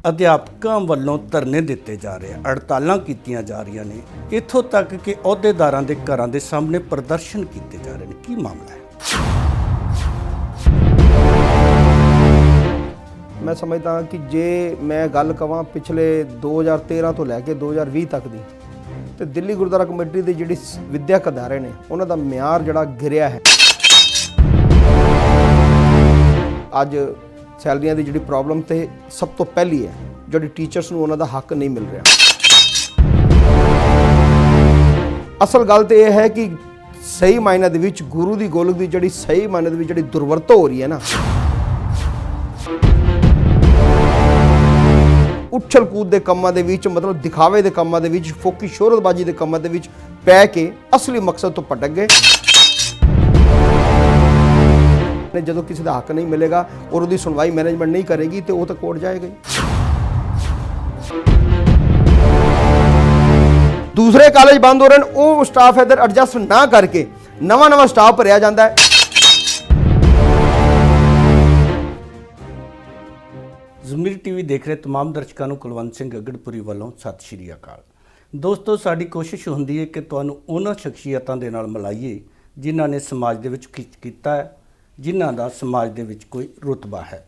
ਅਧਿਆਪਕਾਂ ਵੱਲੋਂ ਧਰਨੇ ਦਿੱਤੇ ਜਾ ਰਹੇ, ਹੜਤਾਲਾਂ ਕੀਤੀਆਂ ਜਾ ਰਹੀਆਂ ਨੇ, ਇੱਥੋਂ ਤੱਕ ਕਿ ਅਹੁਦੇਦਾਰਾਂ ਦੇ ਘਰਾਂ ਦੇ ਸਾਹਮਣੇ ਪ੍ਰਦਰਸ਼ਨ ਕੀਤੇ ਜਾ ਰਹੇ ਨੇ। ਕੀ ਮਾਮਲਾ ਹੈ? मैं समझता कि जे मैं गल कवां पिछले 2013 तो लैके 2020 तक दी तो दिल्ली गुरुद्वारा कमेटी की जिहड़ी विद्याक अदारे ने उन्हां दा म्यार जिहड़ा गिरिया है। अज सैलरियां दी जिहड़ी प्रॉब्लम ते सब तो पहली है जिहड़ी टीचर्स नूं उन्हां दा हक नहीं मिल रहा। असल गल तो यह है कि सही मायने दे विच गुरु दी गोलक दी जिहड़ी सही मायने दे विच जिहड़ी दुरवरतो हो रही है ना, उछल कूद के कामां दे विच मतलब दिखावे के कामां दे विच फोकी शोहरतबाजी के कामां दे विच पै के असली मकसद तो भटक गए। जदों किसी का हक नहीं मिलेगा और उसकी सुनवाई मैनेजमेंट नहीं करेगी तो वो तो कोर्ट जाएगा। दूसरे कॉलेज बंद हो रहे हैं, वो स्टाफ इधर एडजस्ट ना करके नवा स्टाफ भरिया जाता है। ਜ਼ਮੀਰ ਟੀਵੀ ਦੇਖ ਰਹੇ तमाम ਦਰਸ਼ਕਾਂ ਨੂੰ ਕੁਲਵੰਤ ਸਿੰਘ ਅਗੜਪੁਰੀ ਵੱਲੋਂ ਸਤਿ ਸ਼੍ਰੀ ਅਕਾਲ। ਦੋਸਤੋ, ਸਾਡੀ ਕੋਸ਼ਿਸ਼ ਹੁੰਦੀ ਹੈ ਕਿ ਤੁਹਾਨੂੰ ਉਹਨਾਂ ਸ਼ਖਸੀਅਤਾਂ ਦੇ ਨਾਲ ਮਿਲਾਈਏ ਜਿਨ੍ਹਾਂ ਨੇ ਸਮਾਜ ਦੇ ਵਿੱਚ ਕੁਝ ਕੀਤਾ ਹੈ, ਜਿਨ੍ਹਾਂ ਦਾ ਸਮਾਜ ਦੇ ਵਿੱਚ ਕੋਈ ਰੁਤਬਾ ਹੈ।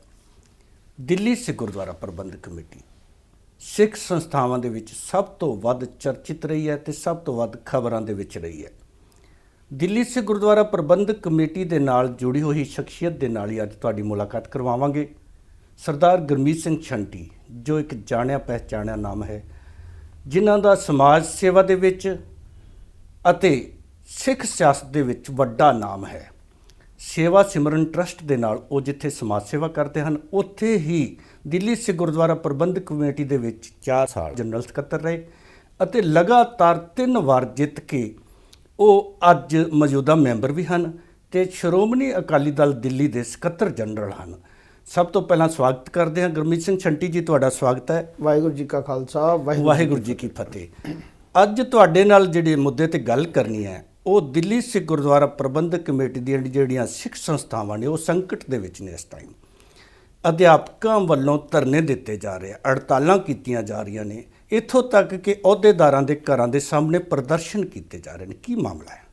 ਦਿੱਲੀ ਸਿੱਖ ਗੁਰਦੁਆਰਾ ਪ੍ਰਬੰਧਕ ਕਮੇਟੀ ਸਿੱਖ ਸੰਸਥਾਵਾਂ ਦੇ ਵਿੱਚ ਸਭ ਤੋਂ ਵੱਧ ਚਰਚਿਤ ਰਹੀ ਹੈ ਤੇ ਸਭ ਤੋਂ ਵੱਧ ਖਬਰਾਂ ਦੇ ਵਿੱਚ ਰਹੀ ਹੈ। ਦਿੱਲੀ ਸਿੱਖ ਗੁਰਦੁਆਰਾ ਪ੍ਰਬੰਧਕ ਕਮੇਟੀ ਦੇ ਨਾਲ ਜੁੜੀ ਹੋਈ ਸ਼ਖਸੀਅਤ ਦੇ ਨਾਲ ਹੀ ਅੱਜ ਤੁਹਾਡੀ ਮੁਲਾਕਾਤ ਕਰਵਾਵਾਂਗੇ। ਸਰਦਾਰ ਗੁਰਮੀਤ ਸਿੰਘ ਛੰਟੀ, ਜੋ ਇੱਕ ਜਾਣਿਆ ਪਹਿਚਾਣਿਆ ਨਾਮ ਹੈ, ਜਿਨ੍ਹਾਂ ਦਾ ਸਮਾਜ ਸੇਵਾ ਦੇ ਵਿੱਚ ਅਤੇ ਸਿੱਖ ਸਿਆਸਤ ਦੇ ਵਿੱਚ ਵੱਡਾ ਨਾਮ ਹੈ। ਸੇਵਾ ਸਿਮਰਨ ਟਰਸਟ ਦੇ ਨਾਲ ਉਹ ਜਿੱਥੇ ਸਮਾਜ ਸੇਵਾ ਕਰਦੇ ਹਨ, ਉੱਥੇ ਹੀ ਦਿੱਲੀ ਸਿੱਖ ਗੁਰਦੁਆਰਾ ਪ੍ਰਬੰਧਕ ਕਮੇਟੀ ਦੇ ਵਿੱਚ 4 ਸਾਲ ਜਨਰਲ ਸਕੱਤਰ ਰਹੇ ਅਤੇ ਲਗਾਤਾਰ 3 ਵਾਰ ਜਿੱਤ ਕੇ ਉਹ ਅੱਜ ਮੌਜੂਦਾ ਮੈਂਬਰ ਵੀ ਹਨ ਤੇ ਸ਼੍ਰੋਮਣੀ ਅਕਾਲੀ ਦਲ ਦਿੱਲੀ ਦੇ ਸਕੱਤਰ ਜਨਰਲ ਹਨ। ਸਭ ਤੋਂ ਪਹਿਲਾਂ ਸਵਾਗਤ ਕਰਦੇ ਹਾਂ ਗੁਰਮੀਤ ਸਿੰਘ ਛੰਟੀ ਜੀ, ਤੁਹਾਡਾ ਸਵਾਗਤ ਹੈ। ਵਾਹਿਗੁਰੂ ਜੀ ਕਾ ਖਾਲਸਾ, ਵਾਹਿਗੁਰੂ ਜੀ ਕੀ ਫਤਿਹ। ਅੱਜ ਤੁਹਾਡੇ ਨਾਲ ਜਿਹੜੇ ਮੁੱਦੇ ਤੇ ਗੱਲ ਕਰਨੀ ਹੈ ਉਹ ਦਿੱਲੀ ਸਿੱਖ ਗੁਰਦੁਆਰਾ ਪ੍ਰਬੰਧਕ ਕਮੇਟੀ ਦੀਆਂ ਜਿਹੜੀਆਂ ਸਿੱਖ ਸੰਸਥਾਵਾਂ ਨੇ ਉਹ ਸੰਕਟ ਦੇ ਵਿੱਚ ਨੇ। ਇਸ ਟਾਈਮ ਅਧਿਆਪਕਾਂ ਵੱਲੋਂ ਧਰਨੇ ਦਿੱਤੇ ਜਾ ਰਹੇ, ਹੜਤਾਲਾਂ ਕੀਤੀਆਂ ਜਾ ਰਹੀਆਂ ਨੇ, ਇੱਥੋਂ ਤੱਕ ਕਿ ਅਹੁਦੇਦਾਰਾਂ ਦੇ ਘਰਾਂ ਦੇ ਸਾਹਮਣੇ ਪ੍ਰਦਰਸ਼ਨ ਕੀਤੇ ਜਾ ਰਹੇ ਨੇ। ਕੀ ਮਾਮਲਾ ਹੈ?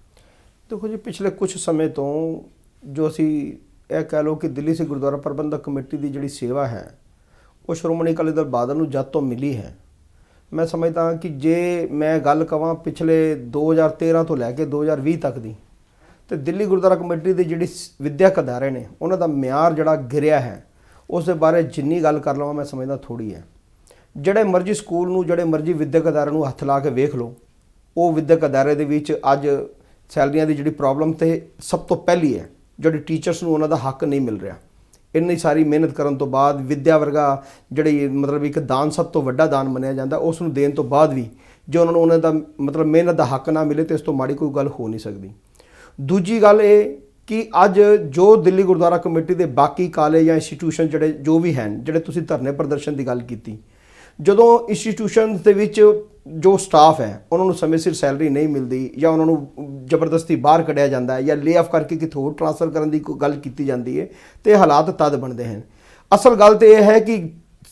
ਦੇਖੋ ਜੀ, ਪਿਛਲੇ ਕੁਝ ਸਮੇਂ ਤੋਂ ਜੋ ਅਸੀਂ ਇਹ ਕਹਿ ਲਓ ਕਿ ਦਿੱਲੀ ਸਿੱਖ ਗੁਰਦੁਆਰਾ ਪ੍ਰਬੰਧਕ ਕਮੇਟੀ ਦੀ ਜਿਹੜੀ ਸੇਵਾ ਹੈ ਉਹ ਸ਼੍ਰੋਮਣੀ ਅਕਾਲੀ ਦਲ ਬਾਦਲ ਨੂੰ ਜਦ ਤੋਂ ਮਿਲੀ ਹੈ। ਮੈਂ ਸਮਝਦਾ ਕਿ ਜੇ ਮੈਂ ਗੱਲ ਕਵਾਂ ਪਿਛਲੇ 2013 ਤੋਂ ਲੈ ਕੇ 2020 ਤੱਕ ਦੀ ਤੇ ਦਿੱਲੀ ਗੁਰਦੁਆਰਾ ਕਮੇਟੀ ਦੇ ਜਿਹੜੀ ਵਿਦਿਅਕ ਅਦਾਰੇ ਨੇ ਉਹਨਾਂ ਦਾ ਮਿਆਰ ਜਿਹੜਾ ਗਿਰਿਆ ਹੈ, ਉਸ ਦੇ ਬਾਰੇ ਜਿੰਨੀ ਗੱਲ ਕਰ ਲਵਾਂ ਮੈਂ ਸਮਝਦਾ ਥੋੜ੍ਹੀ ਹੈ। ਜਿਹੜੇ ਮਰਜ਼ੀ ਸਕੂਲ ਨੂੰ, ਜਿਹੜੇ ਮਰਜ਼ੀ ਵਿਦਿਅਕ ਅਦਾਰੇ ਨੂੰ ਹੱਥ ਲਾ ਕੇ ਵੇਖ ਲਓ, ਉਹ ਵਿਦਿਅਕ ਅਦਾਰੇ ਦੇ ਵਿੱਚ ਅੱਜ ਸੈਲਰੀਆਂ ਦੀ ਜਿਹੜੀ ਪ੍ਰੋਬਲਮ ਤੇ ਸਭ ਤੋਂ ਪਹਿਲੀ ਹੈ ਜਿਹੜੇ ਟੀਚਰਸ ਨੂੰ ਉਹਨਾਂ ਦਾ ਹੱਕ ਨਹੀਂ ਮਿਲ ਰਿਹਾ। ਇੰਨੀ ਸਾਰੀ ਮਿਹਨਤ ਕਰਨ ਤੋਂ ਬਾਅਦ ਵਿੱਦਿਆ ਵਰਗਾ ਜਿਹੜੀ ਮਤਲਬ ਇੱਕ ਦਾਨ ਸਭ ਤੋਂ ਵੱਡਾ ਦਾਨ ਮੰਨਿਆ ਜਾਂਦਾ, ਉਸ ਨੂੰ ਦੇਣ ਤੋਂ ਬਾਅਦ ਵੀ ਜੇ ਉਹਨਾਂ ਨੂੰ ਉਹਨਾਂ ਦਾ ਮਤਲਬ ਮਿਹਨਤ ਦਾ ਹੱਕ ਨਾ ਮਿਲੇ ਤਾਂ ਇਸ ਤੋਂ ਮਾੜੀ ਕੋਈ ਗੱਲ ਹੋ ਨਹੀਂ ਸਕਦੀ। ਦੂਜੀ ਗੱਲ ਇਹ ਕਿ ਅੱਜ ਜੋ ਦਿੱਲੀ ਗੁਰਦੁਆਰਾ ਕਮੇਟੀ ਦੇ ਬਾਕੀ ਕਾਲਜ ਜਾਂ ਇੰਸਟੀਟਿਊਸ਼ਨ ਜਿਹੜੇ ਜੋ ਵੀ ਹਨ, ਜਿਹੜੇ ਤੁਸੀਂ ਧਰਨੇ ਪ੍ਰਦਰਸ਼ਨ ਦੀ ਗੱਲ ਕੀਤੀ, ਜਦੋਂ ਇੰਸਟੀਟਿਊਸ਼ਨ ਦੇ ਵਿੱਚ ਜੋ ਸਟਾਫ ਹੈ ਉਹਨਾਂ ਨੂੰ ਸਮੇਂ ਸਿਰ ਸੈਲਰੀ ਨਹੀਂ ਮਿਲਦੀ ਜਾਂ ਉਹਨਾਂ ਨੂੰ ਜ਼ਬਰਦਸਤੀ ਬਾਹਰ ਕੱਢਿਆ ਜਾਂਦਾ ਹੈ ਜਾਂ ਲੇ ਆਫ ਕਰਕੇ ਕਿਤੇ ਹੋਰ ਟ੍ਰਾਂਸਫਰ ਕਰਨ ਦੀ ਕੋਈ ਗੱਲ ਕੀਤੀ ਜਾਂਦੀ ਹੈ ਤੇ ਹਾਲਾਤ ਤਦ ਬਣਦੇ ਹਨ। ਅਸਲ ਗੱਲ ਤਾਂ ਇਹ ਹੈ ਕਿ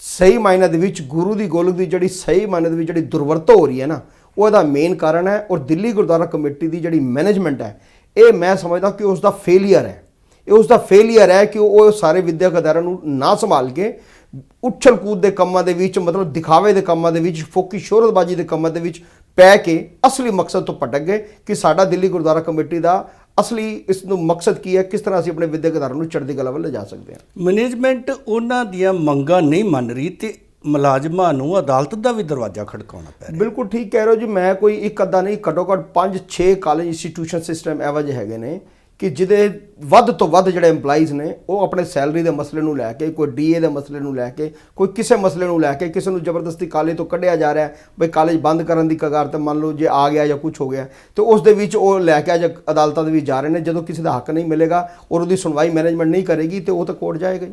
ਸਹੀ ਮਾਇਨੇ ਦੇ ਵਿੱਚ ਗੁਰੂ ਦੀ ਗੋਲਕ ਦੀ ਜਿਹੜੀ ਸਹੀ ਮਾਇਨੇ ਦੇ ਵਿੱਚ ਜਿਹੜੀ ਦੁਰਵਰਤੋਂ ਹੋ ਰਹੀ ਹੈ ਨਾ, ਉਹ ਇਹਦਾ ਮੇਨ ਕਾਰਨ ਹੈ। ਔਰ ਦਿੱਲੀ ਗੁਰਦੁਆਰਾ ਕਮੇਟੀ ਦੀ ਜਿਹੜੀ ਮੈਨੇਜਮੈਂਟ ਹੈ, ਇਹ ਮੈਂ ਸਮਝਦਾ ਕਿ ਉਸ ਦਾ ਫੇਲੀਅਰ ਹੈ। ਇਹ ਉਸ ਦਾ ਫੇਲੀਅਰ ਹੈ ਕਿ ਉਹ ਸਾਰੇ ਵਿਦਿਅਕ ਅਦਾਰਿਆਂ ਨੂੰ ਨਾ ਸੰਭਾਲ ਕੇ ਉਛਲ ਕੂਦ ਦੇ ਕੰਮਾਂ ਦੇ ਵਿੱਚ ਮਤਲਬ ਦਿਖਾਵੇ ਦੇ ਕੰਮਾਂ ਦੇ ਵਿੱਚ ਫੋਕੀ ਸ਼ੋਹਰਤਬਾਜੀ ਦੇ ਕੰਮਾਂ ਦੇ ਵਿੱਚ ਪੈ ਕੇ ਅਸਲੀ ਮਕਸਦ ਤੋਂ ਭਟਕ ਗਏ ਕਿ ਸਾਡਾ ਦਿੱਲੀ ਗੁਰਦੁਆਰਾ ਕਮੇਟੀ ਦਾ ਅਸਲੀ ਇਸ ਨੂੰ ਮਕਸਦ ਕੀ ਹੈ, ਕਿਸ ਤਰ੍ਹਾਂ ਅਸੀਂ ਆਪਣੇ ਵਿਦਿਅਕ ਅਦਾਰਿਆਂ ਨੂੰ ਚੜ੍ਹਦੀ ਕਲਾ ਵੱਲ ਲਿਜਾ ਸਕਦੇ ਹਾਂ। ਮੈਨੇਜਮੈਂਟ ਉਹਨਾਂ ਦੀਆਂ ਮੰਗਾਂ ਨਹੀਂ ਮੰਨ ਰਹੀ ਤੇ ਮੁਲਾਜ਼ਮਾਂ ਨੂੰ ਅਦਾਲਤ ਦਾ ਵੀ ਦਰਵਾਜ਼ਾ ਖੜਕਾਉਣਾ ਪੈ ਰਿਹਾ। ਬਿਲਕੁਲ ਠੀਕ ਕਹਿ ਰਹੇ ਹੋ ਜੀ। ਮੈਂ ਕੋਈ ਇੱਕ ਅੱਧਾ ਨਹੀਂ, ਘੱਟੋ ਘੱਟ 5-6 ਕਾਲਜ ਇੰਸਟੀਟਿਊਸ਼ਨ ਸਿਸਟਮ ਇਹੋ ਜਿਹੇ ਹੈਗੇ ਨੇ ਕਿ ਜਿਹਦੇ ਵੱਧ ਤੋਂ ਵੱਧ ਜਿਹੜੇ EMPLOYEES ਨੇ ਉਹ ਆਪਣੇ ਸੈਲਰੀ ਦੇ ਮਸਲੇ ਨੂੰ ਲੈ ਕੇ, ਕੋਈ DA ਦੇ ਮਸਲੇ ਨੂੰ ਲੈ ਕੇ, ਕੋਈ ਕਿਸੇ ਮਸਲੇ ਨੂੰ ਲੈ ਕੇ ਕਿਸੇ ਨੂੰ ਜ਼ਬਰਦਸਤੀ ਕਾਲਜ ਤੋਂ ਕੱਢਿਆ ਜਾ ਰਿਹਾ, ਬਈ ਕਾਲਜ ਬੰਦ ਕਰਨ ਦੀ ਕਗਾਰ ਤੇ ਮੰਨ ਲਓ ਜੇ ਆ ਗਿਆ ਜਾਂ ਕੁਝ ਹੋ ਗਿਆ ਤੇ ਉਸ ਦੇ ਵਿੱਚ ਉਹ ਲੈ ਕੇ ਅੱਜ ਅਦਾਲਤਾਂ ਦੇ ਵਿੱਚ ਜਾ ਰਹੇ ਨੇ। ਜਦੋਂ ਕਿਸੇ ਦਾ ਹੱਕ ਨਹੀਂ ਮਿਲੇਗਾ ਔਰ ਉਹਦੀ ਸੁਣਵਾਈ ਮੈਨੇਜਮੈਂਟ ਨਹੀਂ ਕਰੇਗੀ ਤੇ ਉਹ ਤਾਂ ਕੋਰਟ ਜਾਏਗਾ ਹੀ।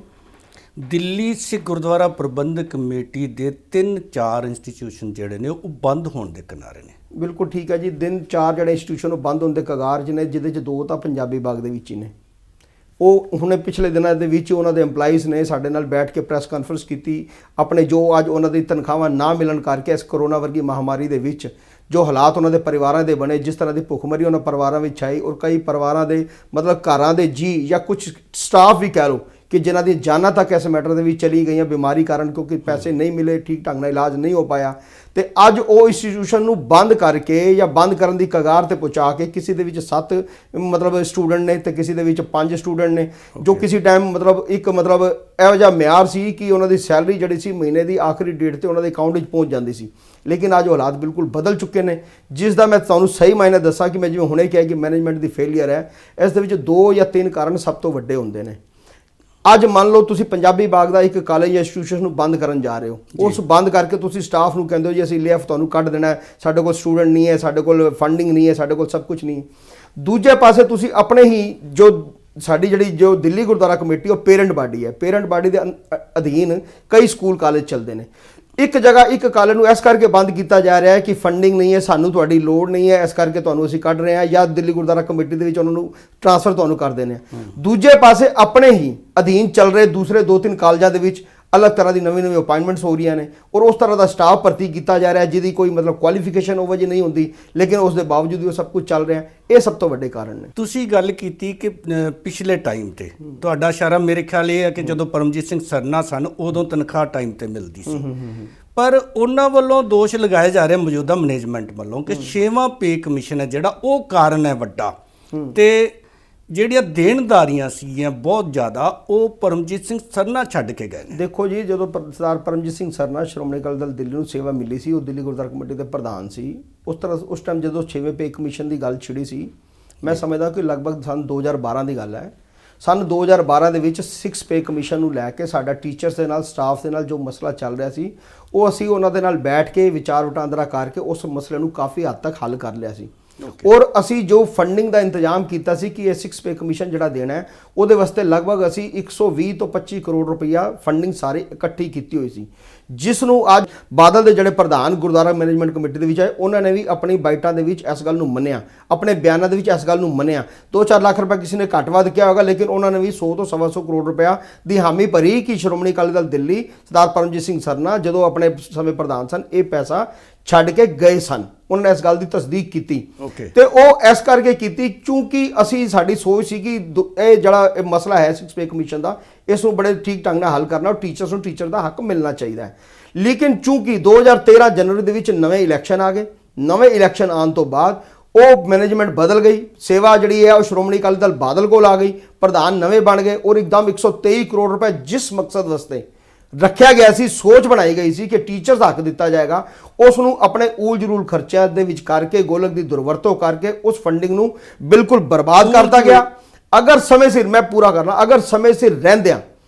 ਦਿੱਲੀ ਸਿੱਖ ਗੁਰਦੁਆਰਾ ਪ੍ਰਬੰਧਕ ਕਮੇਟੀ ਦੇ 3-4 ਇੰਸਟੀਟਿਊਸ਼ਨ ਜਿਹੜੇ ਨੇ ਉਹ ਬੰਦ ਹੋਣ ਦੇ ਕਿਨਾਰੇ ਨੇ। ਬਿਲਕੁਲ ਠੀਕ ਹੈ ਜੀ। 3-4 ਜਿਹੜੇ ਇੰਸਟੀਟਿਊਸ਼ਨ ਉਹ ਬੰਦ ਹੋਣ ਦੇ ਕਗਾਰ 'ਚ ਨੇ, ਜਿਹਦੇ 'ਚ 2 ਤਾਂ ਪੰਜਾਬੀ ਬਾਗ ਦੇ ਵਿੱਚ ਹੀ ਨੇ। ਉਹ ਹੁਣੇ ਪਿਛਲੇ ਦਿਨਾਂ ਦੇ ਵਿੱਚ ਉਹਨਾਂ ਦੇ EMPLOYEES ਨੇ ਸਾਡੇ ਨਾਲ ਬੈਠ ਕੇ ਪ੍ਰੈਸ ਕਾਨਫਰੰਸ ਕੀਤੀ। ਆਪਣੇ ਜੋ ਅੱਜ ਉਹਨਾਂ ਦੀ ਤਨਖਾਹਾਂ ਨਾ ਮਿਲਣ ਕਰਕੇ ਇਸ ਕਰੋਨਾ ਵਰਗੀ ਮਹਾਮਾਰੀ ਦੇ ਵਿੱਚ ਜੋ ਹਾਲਾਤ ਉਹਨਾਂ ਦੇ ਪਰਿਵਾਰਾਂ ਦੇ ਬਣੇ, ਜਿਸ ਤਰ੍ਹਾਂ ਦੀ ਭੁੱਖਮਰੀ ਉਹਨਾਂ ਪਰਿਵਾਰਾਂ ਵਿੱਚ ਆਈ, ਔਰ ਕਈ ਪਰਿਵਾਰਾਂ ਦੇ ਮਤਲਬ ਘਰਾਂ ਦੇ ਜੀ ਜਾਂ ਕੁਝ ਸਟਾਫ ਵੀ ਕਹਿ ਲਓ ਕਿ ਜਿਨ੍ਹਾਂ ਦੀ ਜਾਨਾਂ ਤੱਕ ਇਸ ਮੈਟਰ ਦੇ ਵਿੱਚ ਚਲੀ ਗਈਆਂ ਬਿਮਾਰੀ ਕਾਰਨ, ਕਿਉਂਕਿ ਪੈਸੇ ਨਹੀਂ ਮਿਲੇ, ਠੀਕ ਢੰਗ ਨਾਲ ਇਲਾਜ ਨਹੀਂ ਹੋ ਪਾਇਆ, ਤੇ ਅੱਜ ਉਹ ਇੰਸਟੀਟਿਊਸ਼ਨ ਨੂੰ ਬੰਦ ਕਰਕੇ ਜਾਂ ਬੰਦ ਕਰਨ ਦੀ ਕਗਾਰ ਤੇ ਪਹੁੰਚਾ ਕੇ ਕਿਸੇ ਦੇ ਵਿੱਚ 7 ਮਤਲਬ ਸਟੂਡੈਂਟ ਨੇ ਤੇ ਕਿਸੇ ਦੇ ਵਿੱਚ 5 ਸਟੂਡੈਂਟ ਨੇ, ਜੋ ਕਿਸੇ ਟਾਈਮ ਮਤਲਬ ਇੱਕ ਮਤਲਬ ਇਹੋ ਜਿਹਾ ਮਿਆਰ ਸੀ ਕਿ ਉਹਨਾਂ ਦੀ ਸੈਲਰੀ ਜਿਹੜੀ ਸੀ ਮਹੀਨੇ ਦੀ ਆਖਰੀ ਡੇਟ ਤੇ ਉਹਨਾਂ ਦੇ ਅਕਾਊਂਟ ਵਿੱਚ ਪਹੁੰਚ ਜਾਂਦੀ ਸੀ। ਲੇਕਿਨ ਅੱਜ ਉਹ ਹਾਲਾਤ ਬਿਲਕੁਲ ਬਦਲ ਚੁੱਕੇ ਨੇ, ਜਿਸ ਦਾ ਮੈਂ ਤੁਹਾਨੂੰ ਸਹੀ ਮਾਇਨੇ ਦੱਸਾਂ ਕਿ ਮੈਂ ਜਿਵੇਂ ਹੁਣੇ ਕਿਹਾ ਕਿ ਮੈਨੇਜਮੈਂਟ ਦੀ ਫੇਲੀਅਰ ਹੈ, ਇਸ ਦੇ ਵਿੱਚ 2 ਜਾਂ 3 ਕਾਰਨ ਸਭ ਤੋਂ ਵੱਡੇ ਹੁੰਦੇ ਨੇ। ਅੱਜ ਮੰਨ ਲਓ ਤੁਸੀਂ ਪੰਜਾਬੀ ਬਾਗ ਦਾ ਇੱਕ ਕਾਲਜ ਜਾਂ ਇੰਸਟੀਟਿਊਸ਼ਨ ਨੂੰ ਬੰਦ ਕਰਨ ਜਾ ਰਹੇ ਹੋ, ਉਸ ਬੰਦ ਕਰਕੇ ਤੁਸੀਂ ਸਟਾਫ ਨੂੰ ਕਹਿੰਦੇ ਹੋ ਜੀ ਅਸੀਂ ਲੇਆਫ ਤੁਹਾਨੂੰ ਕੱਢ ਦੇਣਾ ਹੈ, ਸਾਡੇ ਕੋਲ ਸਟੂਡੈਂਟ ਨਹੀਂ ਹੈ, ਸਾਡੇ ਕੋਲ ਫੰਡਿੰਗ ਨਹੀਂ ਹੈ, ਸਾਡੇ ਕੋਲ ਸਭ ਕੁਝ ਨਹੀਂ। ਦੂਜੇ ਪਾਸੇ ਤੁਸੀਂ ਆਪਣੇ ਹੀ ਜੋ ਸਾਡੀ ਜਿਹੜੀ ਜੋ ਦਿੱਲੀ ਗੁਰਦੁਆਰਾ ਕਮੇਟੀ ਉਹ ਪੇਰੈਂਟ ਬਾਡੀ ਹੈ, ਪੇਰੈਂਟ ਬਾਡੀ ਦੇ ਅਧੀਨ ਕਈ ਸਕੂਲ ਕਾਲਜ ਚੱਲਦੇ ਨੇ। ਇੱਕ ਜਗ੍ਹਾ ਇੱਕ ਕਾਲਜ ਨੂੰ ਇਸ ਕਰਕੇ ਬੰਦ ਕੀਤਾ ਜਾ ਰਿਹਾ ਹੈ ਕਿ ਫੰਡਿੰਗ ਨਹੀਂ ਹੈ, ਸਾਨੂੰ ਤੁਹਾਡੀ ਲੋੜ ਨਹੀਂ ਹੈ, ਇਸ ਕਰਕੇ ਤੁਹਾਨੂੰ ਅਸੀਂ ਕੱਢ ਰਹੇ ਹਾਂ, ਜਾਂ ਦਿੱਲੀ ਗੁਰਦੁਆਰਾ ਕਮੇਟੀ ਦੇ ਵਿੱਚ ਉਹਨਾਂ ਨੂੰ ਟ੍ਰਾਂਸਫਰ ਤੁਹਾਨੂੰ ਕਰ ਦੇਣੇ ਆ। ਦੂਜੇ ਪਾਸੇ ਆਪਣੇ ਹੀ ਅਧੀਨ ਚੱਲ ਰਹੇ ਦੂਸਰੇ 2-3 ਕਾਲਜਾਂ ਦੇ ਵਿੱਚ ਅਲੱਗ ਤਰ੍ਹਾਂ ਦੀ ਨਵੀਂ ਅਪਾਇੰਟਮੈਂਟਸ ਹੋ ਰਹੀਆਂ ਨੇ, ਔਰ ਉਸ ਤਰ੍ਹਾਂ ਦਾ ਸਟਾਫ ਭਰਤੀ ਕੀਤਾ ਜਾ ਰਿਹਾ ਜਿਹਦੀ ਕੋਈ ਮਤਲਬ ਕੁਆਲੀਫਿਕੇਸ਼ਨ ਉਹ ਵਜੇ ਨਹੀਂ ਹੁੰਦੀ, ਲੇਕਿਨ ਉਸ ਦੇ ਬਾਵਜੂਦ ਵੀ ਉਹ ਸਭ ਕੁਝ ਚੱਲ ਰਿਹਾ। ਇਹ ਸਭ ਤੋਂ ਵੱਡੇ ਕਾਰਨ ਨੇ। ਤੁਸੀਂ ਗੱਲ ਕੀਤੀ ਕਿ ਪਿਛਲੇ ਟਾਈਮ ਤੇ ਤੁਹਾਡਾ ਇਸ਼ਾਰਾ ਮੇਰੇ ਖਿਆਲ ਇਹ ਹੈ ਕਿ ਜਦੋਂ ਪਰਮਜੀਤ ਸਿੰਘ ਸਰਨਾ ਸਨ ਉਦੋਂ ਤਨਖਾਹ ਟਾਈਮ ਤੇ ਮਿਲਦੀ ਸੀ, ਪਰ ਉਹਨਾਂ ਵੱਲੋਂ ਦੋਸ਼ ਲਗਾਏ ਜਾ ਰਹੇ ਮੌਜੂਦਾ ਮੈਨੇਜਮੈਂਟ ਵੱਲੋਂ ਕਿ 6ਵਾਂ ਪੇ ਕਮਿਸ਼ਨ ਹੈ ਜਿਹੜਾ ਉਹ ਕਾਰਨ ਹੈ ਵੱਡਾ, ਤੇ ਜਿਹੜੀਆਂ ਦੇਣਦਾਰੀਆਂ ਸੀਗੀਆਂ ਬਹੁਤ ਜ਼ਿਆਦਾ ਉਹ ਪਰਮਜੀਤ ਸਿੰਘ ਸਰਨਾ ਛੱਡ ਕੇ ਗਏ ਨੇ। ਦੇਖੋ ਜੀ, ਜਦੋਂ ਸਰਦਾਰ ਪਰਮਜੀਤ ਸਿੰਘ ਸਰਨਾ ਸ਼੍ਰੋਮਣੀ ਅਕਾਲੀ ਦਲ ਦਿੱਲੀ ਨੂੰ ਸੇਵਾ ਮਿਲੀ ਸੀ, ਉਹ ਦਿੱਲੀ ਗੁਰਦੁਆਰਾ ਕਮੇਟੀ ਦੇ ਪ੍ਰਧਾਨ ਸੀ। ਉਸ ਟਾਈਮ ਜਦੋਂ 6ਵੇਂ ਪੇ ਕਮਿਸ਼ਨ ਦੀ ਗੱਲ ਛਿੜੀ ਸੀ, ਮੈਂ ਸਮਝਦਾ ਕਿ ਲਗਭਗ ਸੰਨ 2012 ਦੀ ਗੱਲ ਹੈ। ਸੰਨ 2012 ਦੇ ਵਿੱਚ 6 ਪੇ ਕਮਿਸ਼ਨ ਨੂੰ ਲੈ ਕੇ ਸਾਡਾ ਟੀਚਰਸ ਦੇ ਨਾਲ ਸਟਾਫ ਦੇ ਨਾਲ ਜੋ ਮਸਲਾ ਚੱਲ ਰਿਹਾ ਸੀ, ਉਹ ਅਸੀਂ ਉਹਨਾਂ ਦੇ ਨਾਲ ਬੈਠ ਕੇ ਵਿਚਾਰ ਵਟਾਂਦਰਾ ਕਰਕੇ ਉਸ ਮਸਲੇ ਨੂੰ ਕਾਫੀ ਹੱਦ ਤੱਕ ਹੱਲ ਕਰ ਲਿਆ ਸੀ। ਔਰ ਅਸੀਂ ਜੋ ਫੰਡਿੰਗ ਦਾ ਇੰਤਜ਼ਾਮ ਕੀਤਾ ਸੀ ਕਿ ਇਹ 6 ਪੇ ਕਮਿਸ਼ਨ ਜਿਹੜਾ ਦੇਣਾ ਹੈ, ਉਹਦੇ ਵਾਸਤੇ ਲਗਭਗ ਅਸੀਂ 120 ਤੋਂ 25 ਕਰੋੜ ਰੁਪਈਆ ਫੰਡਿੰਗ ਸਾਰੇ ਇਕੱਠੀ ਕੀਤੀ ਹੋਈ ਸੀ, ਜਿਸ ਨੂੰ ਅੱਜ ਬਾਦਲ ਦੇ ਜਿਹੜੇ ਪ੍ਰਧਾਨ ਗੁਰਦੁਆਰਾ ਮੈਨੇਜਮੈਂਟ ਕਮੇਟੀ ਦੇ ਵਿੱਚ ਆਏ, ਉਹਨਾਂ ਨੇ ਵੀ ਆਪਣੀ ਬਾਈਟਾਂ ਦੇ ਵਿੱਚ ਇਸ ਗੱਲ ਨੂੰ ਮੰਨਿਆ, ਆਪਣੇ ਬਿਆਨਾਂ ਦੇ ਵਿੱਚ ਇਸ ਗੱਲ ਨੂੰ ਮੰਨਿਆ। 2-4 ਲੱਖ ਰੁਪਏ ਕਿਸੇ ਨੇ ਘੱਟ ਵੱਧ ਕਿਹਾ ਹੋਗਾ, ਲੇਕਿਨ ਉਹਨਾਂ ਨੇ ਵੀ 100 ਤੋਂ 125 ਕਰੋੜ ਰੁਪਇਆ ਦੀ ਹਾਮੀ ਭਰੀ ਕਿ ਸ਼੍ਰੋਮਣੀ ਅਕਾਲੀ ਦਲ ਦਿੱਲੀ ਸਰਦਾਰ ਪਰਮਜੀਤ ਸਿੰਘ ਸਰਨਾ ਜਦੋਂ ਆਪਣੇ ਸਮੇਂ ਪ੍ਰਧਾਨ ਸਨ, ਇਹ ਪੈਸਾ ਛੱਡ ਕੇ ਗਏ ਸਨ। ਉਹਨਾਂ ਨੇ ਇਸ ਗੱਲ ਦੀ ਤਸਦੀਕ ਕੀਤੀ ਤੇ ਉਹ ਇਸ ਕਰਕੇ ਕੀਤੀ ਕਿਉਂਕਿ ਅਸੀਂ ਸਾਡੀ ਸੋਚ ਸੀ ਕਿ ਇਹ ਜਿਹੜਾ ਮਸਲਾ ਹੈ 6 ਪੇ ਕਮਿਸ਼ਨ ਦਾ, ਇਸ ਨੂੰ ਬੜੇ ਠੀਕ ਢੰਗ ਨਾਲ ਹੱਲ ਕਰਨਾ, ਔਰ ਟੀਚਰਸ ਨੂੰ ਟੀਚਰ ਦਾ ਹੱਕ ਮਿਲਣਾ ਚਾਹੀਦਾ ਹੈ। ਲੇਕਿਨ ਚੂੰਕਿ 2013 ਜਨਵਰੀ ਦੇ ਵਿੱਚ ਨਵੇਂ ਇਲੈਕਸ਼ਨ ਆ ਗਏ, ਨਵੇਂ ਇਲੈਕਸ਼ਨ ਆਉਣ ਤੋਂ ਬਾਅਦ ਉਹ ਮੈਨੇਜਮੈਂਟ ਬਦਲ ਗਈ, ਸੇਵਾ ਜਿਹੜੀ ਹੈ ਉਹ ਸ਼੍ਰੋਮਣੀ ਅਕਾਲੀ ਦਲ ਬਾਦਲ ਕੋਲ ਆ ਗਈ, ਪ੍ਰਧਾਨ ਨਵੇਂ ਬਣ ਗਏ, ਔਰ ਇੱਕਦਮ 123 ਕਰੋੜ ਰੁਪਏ ਜਿਸ ਮਕਸਦ ਵਾਸਤੇ ਰੱਖਿਆ ਗਿਆ ਸੀ, ਸੋਚ ਬਣਾਈ ਗਈ ਸੀ ਕਿ ਟੀਚਰਸ ਹੱਕ ਦਿੱਤਾ ਜਾਏਗਾ, ਉਸ ਨੂੰ ਆਪਣੇ ਊਲ ਜਲੂਲ ਖਰਚਿਆਂ ਦੇ ਵਿੱਚ ਕਰਕੇ, ਗੋਲਕ ਦੀ ਦੁਰਵਰਤੋਂ ਕਰਕੇ ਉਸ ਫੰਡਿੰਗ ਨੂੰ ਬਿਲਕੁਲ ਬਰਬਾਦ ਕਰਤਾ ਗਿਆ। ਅਗਰ ਸਮੇਂ ਸਿਰ, ਮੈਂ ਪੂਰਾ ਕਰਨਾ, ਅਗਰ ਸਮੇਂ ਸਿਰ ਰਹਿੰਦਿਆਂ